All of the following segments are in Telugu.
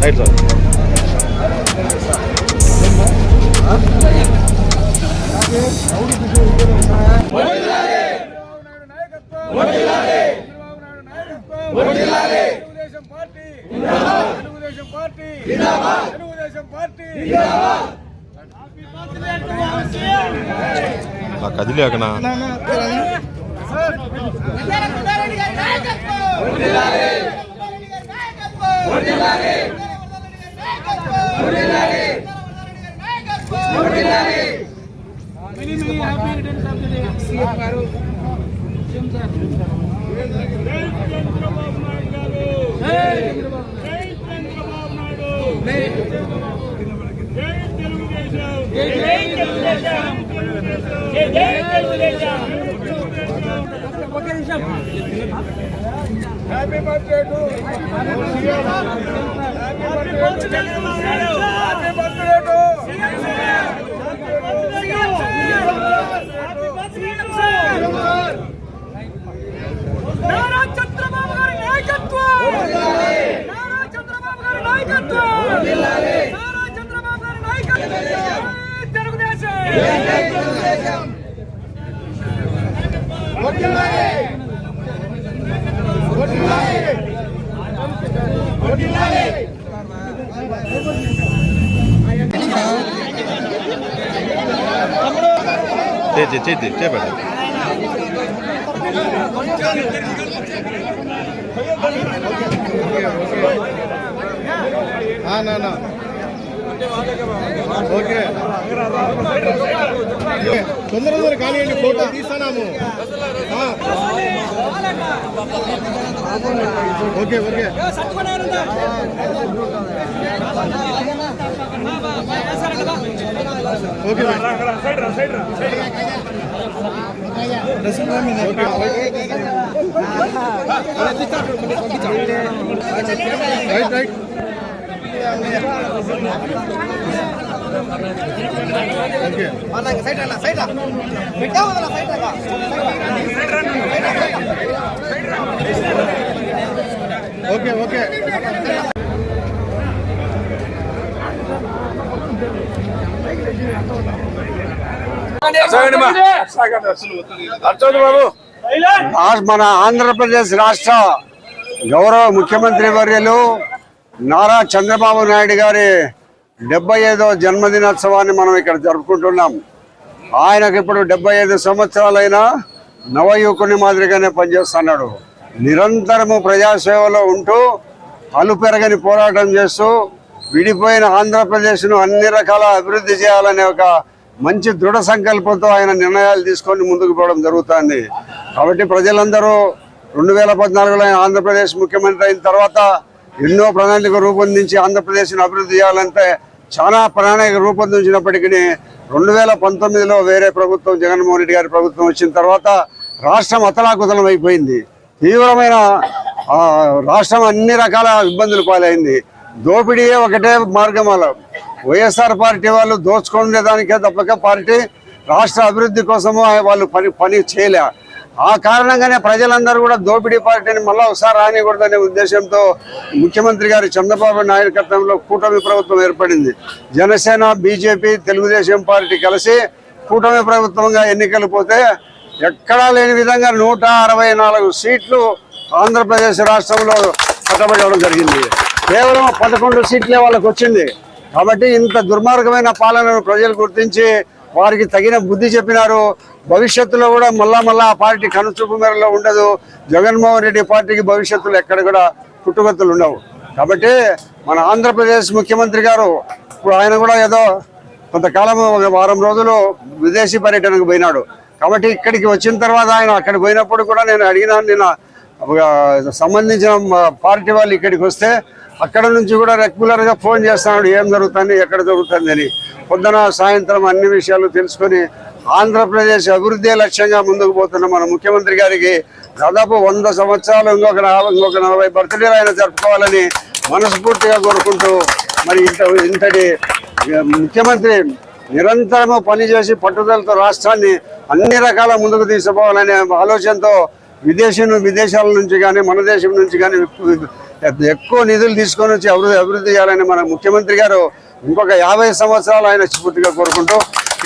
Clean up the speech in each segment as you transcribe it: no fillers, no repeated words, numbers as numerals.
Right sir. కదిలేకనా happy birthday to Nara Chandrababu గారి నాయకత్వం, నారా చంద్రబాబు గారి నాయకత్వం, నారా చంద్రబాబు గారి నాయకత్వం. తెలుగుదేశం చేపట్టు. ఓకే తొందరగా ఖాళీ అండి, ఫోటో తీస్తున్నాము. Okay okay okay right right okay okay మన ఆంధ్రప్రదేశ్ రాష్ట్ర గౌరవ ముఖ్యమంత్రి వర్యులు నారా చంద్రబాబు నాయుడు గారి 75వ జన్మదినోత్సవాన్ని మనం ఇక్కడ జరుపుకుంటున్నాం. ఆయనకు ఇప్పుడు 75 సంవత్సరాలైనా నవయువకుని మాదిరిగానే పనిచేస్తున్నాడు. నిరంతరము ప్రజాసేవలో ఉంటూ అలుపెరగని పోరాటం చేస్తూ విడిపోయిన ఆంధ్రప్రదేశ్ను అన్ని రకాల అభివృద్ధి చేయాలనే ఒక మంచి దృఢ సంకల్పంతో ఆయన నిర్ణయాలు తీసుకొని ముందుకు పోవడం జరుగుతుంది. కాబట్టి ప్రజలందరూ 2014లో ఆంధ్రప్రదేశ్ ముఖ్యమంత్రి అయిన తర్వాత ఎన్నో ప్రణాళిక రూపొందించి ఆంధ్రప్రదేశ్ను అభివృద్ధి చేయాలంటే చాలా ప్రణాళిక రూపొందించినప్పటికీ 2019లో వేరే ప్రభుత్వం, జగన్మోహన్ రెడ్డి గారి ప్రభుత్వం వచ్చిన తర్వాత రాష్ట్రం అతలాకుతలం అయిపోయింది. తీవ్రమైన రాష్ట్రం అన్ని రకాల ఇబ్బందులు పాలైంది. దోపిడీయే ఒకటే మార్గం. అలా వైఎస్ఆర్ పార్టీ వాళ్ళు దోచుకునేదానికే తప్పక పార్టీ రాష్ట్ర అభివృద్ధి కోసము వాళ్ళు పని చేయలే. ఆ కారణంగానే ప్రజలందరూ కూడా దోపిడీ పార్టీని మళ్ళా ఒకసారి రానికూడదనే ఉద్దేశంతో ముఖ్యమంత్రి గారి చంద్రబాబు నాయకత్వంలో కూటమి ప్రభుత్వం ఏర్పడింది. జనసేన, బీజేపీ, తెలుగుదేశం పార్టీ కలిసి కూటమి ప్రభుత్వంగా ఎన్నికలు పోతే ఎక్కడా లేని విధంగా 164 సీట్లు ఆంధ్రప్రదేశ్ రాష్ట్రంలో పట్టబడడం జరిగింది. కేవలం 11 సీట్లే వాళ్ళకు వచ్చింది. కాబట్టి ఇంత దుర్మార్గమైన పాలనను ప్రజలు గుర్తించి వారికి తగిన బుద్ధి చెప్పినారు. భవిష్యత్తులో కూడా మళ్ళా ఆ పార్టీ కనుచూపు మేరలో ఉండదు. జగన్మోహన్ రెడ్డి పార్టీకి భవిష్యత్తులో ఎక్కడ కూడా పుట్టుగతులు ఉండవు. కాబట్టి మన ఆంధ్రప్రదేశ్ ముఖ్యమంత్రి గారు ఇప్పుడు ఆయన కూడా ఏదో కొంతకాలం ఒక వారం రోజులు విదేశీ పర్యటనకు పోయినాడు. కాబట్టి ఇక్కడికి వచ్చిన తర్వాత ఆయన అక్కడికి పోయినప్పుడు కూడా నేను అడిగినాను, నిన్న సంబంధించిన పార్టీ వాళ్ళు ఇక్కడికి వస్తే అక్కడ నుంచి కూడా రెగ్యులర్గా ఫోన్ చేస్తున్నాడు, ఏం జరుగుతుంది, ఎక్కడ జరుగుతుంది అని. పొద్దున సాయంత్రం అన్ని విషయాలు తెలుసుకొని ఆంధ్రప్రదేశ్ అభివృద్ధి లక్ష్యంగా ముందుకు పోతున్న మన ముఖ్యమంత్రి గారికి దాదాపు 100 సంవత్సరాలు ఇంకొక 40 బర్త్డేలు ఆయన జరుపుకోవాలని మనస్ఫూర్తిగా కోరుకుంటూ, మరి ఇంతటి ముఖ్యమంత్రి నిరంతరము పనిచేసి పట్టుదలతో రాష్ట్రాన్ని అన్ని రకాల ముందుకు తీసుకుపోవాలనే ఆలోచనతో విదేశాల నుంచి కానీ మన దేశం నుంచి కానీ ఎక్కువ నిధులు తీసుకొని వచ్చి అభివృద్ధి చేయాలని మన ముఖ్యమంత్రి గారు ఇంకొక 50 సంవత్సరాలు ఆయన స్ఫూర్తిగా కోరుకుంటూ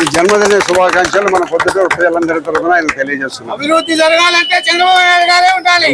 ఈ జన్మదిన శుభాకాంక్షలు మన పొద్దుటూరు ప్రజలందరి తరఫున ఆయన తెలియజేస్తున్నాం. అభివృద్ధి జరగాలంటే చంద్రబాబు నాయుడు గారే ఉండాలి.